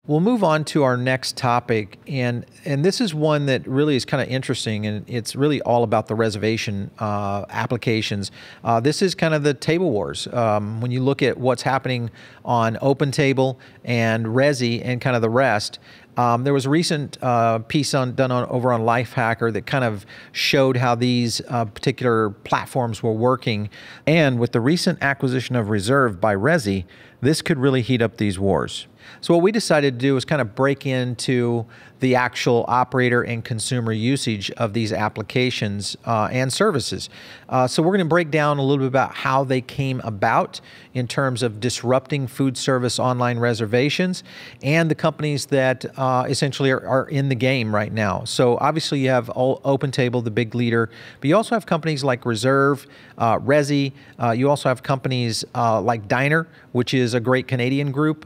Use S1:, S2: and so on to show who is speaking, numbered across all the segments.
S1: We'll move on to our next topic, and this is one that really is kind of interesting, and it's really all about the reservation applications. This is kind of the table wars. When you look at what's happening on OpenTable and Resy and kind of the rest, there was a recent piece done over on Lifehacker that kind of showed how these particular platforms were working. And with the recent acquisition of Reserve by Resy, this could really heat up these wars. So what we decided to do is kind of break into the actual operator and consumer usage of these applications and services. So we're going to break down a little bit about how they came about in terms of disrupting food service online reservations and the companies that essentially are in the game right now. So obviously you have OpenTable, the big leader, but you also have companies like Reserve, Resy. You also have companies like DINR, which is a great Canadian group,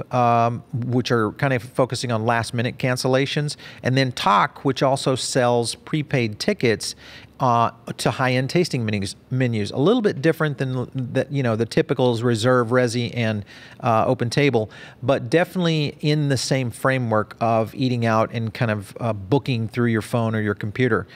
S1: which are kind of focusing on last-minute cancellations, and then Tock, which also sells prepaid tickets to high-end tasting menus. A little bit different than the typicals Reserve, Resy, and OpenTable, but definitely in the same framework of eating out and kind of booking through your phone or your computer.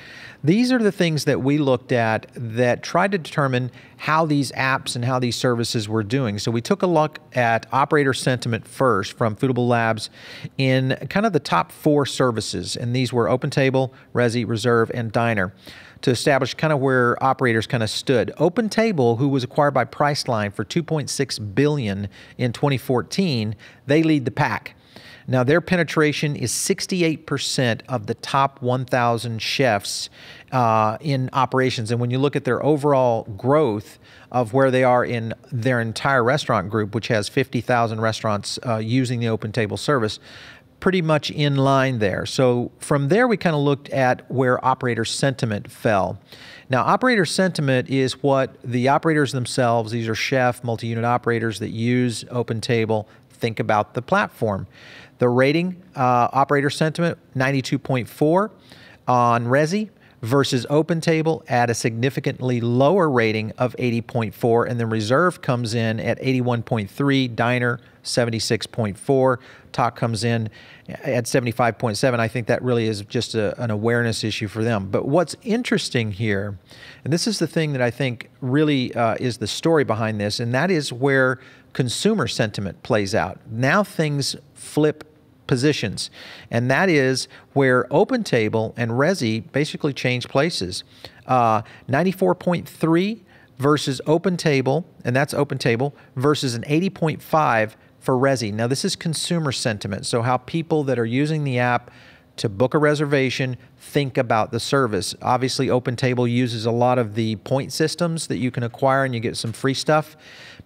S1: These are the things that we looked at that tried to determine how these apps and how these services were doing. So we took a look at operator sentiment first from Foodable Labs in kind of the top 4 services, and these were OpenTable, Resy, Reserve, and DINR, to establish kind of where operators kind of stood. OpenTable, who was acquired by Priceline for $2.6 billion in 2014, they lead the pack. Now, their penetration is 68% of the top 1,000 chefs in operations. And when you look at their overall growth of where they are in their entire restaurant group, which has 50,000 restaurants using the OpenTable service, pretty much in line there. So from there, we kind of looked at where operator sentiment fell. Now, operator sentiment is what the operators themselves, these are chef, multi-unit operators that use OpenTable, think about the platform. The rating, operator sentiment, 92.4 on Resy versus OpenTable at a significantly lower rating of 80.4, and then Reserve comes in at 81.3, DINR 76.4, Tock comes in at 75.7. I think that really is just an awareness issue for them. But what's interesting here, and this is the thing that I think really is the story behind this, and that is where consumer sentiment plays out. Now things flip positions, and that is where OpenTable and Resy basically change places. 94.3 versus OpenTable, and that's OpenTable, versus an 80.5 for Resy. Now this is consumer sentiment, so how people that are using the app to book a reservation think about the service. Obviously, OpenTable uses a lot of the point systems that you can acquire and you get some free stuff,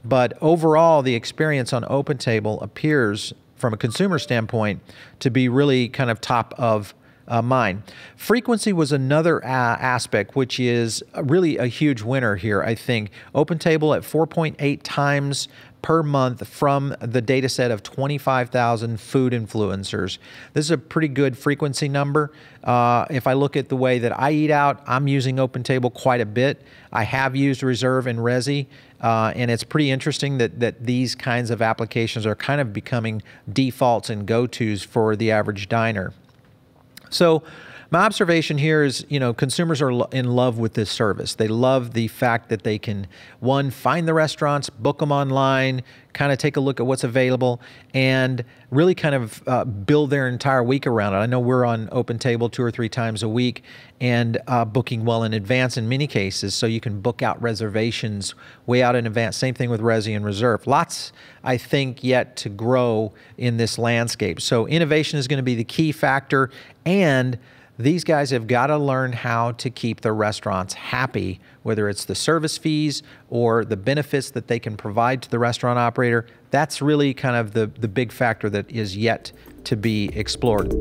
S1: but overall the experience on OpenTable appears from a consumer standpoint to be really kind of top of mind. Frequency was another aspect, which is really a huge winner here, I think. OpenTable at 4.8 times per month from the data set of 25,000 food influencers. This is a pretty good frequency number. If I look at the way that I eat out, I'm using OpenTable quite a bit. I have used Reserve and Resy, and it's pretty interesting that these kinds of applications are kind of becoming defaults and go-tos for the average diner. So my observation here is, consumers are in love with this service. They love the fact that they can, one, find the restaurants, book them online, kind of take a look at what's available, and really kind of build their entire week around it. I know we're on OpenTable 2 or 3 times a week and booking well in advance in many cases, so you can book out reservations way out in advance. Same thing with Resy and Reserve. Lots, I think, yet to grow in this landscape. So innovation is going to be the key factor, and these guys have got to learn how to keep their restaurants happy, whether it's the service fees or the benefits that they can provide to the restaurant operator. That's really kind of the big factor that is yet to be explored.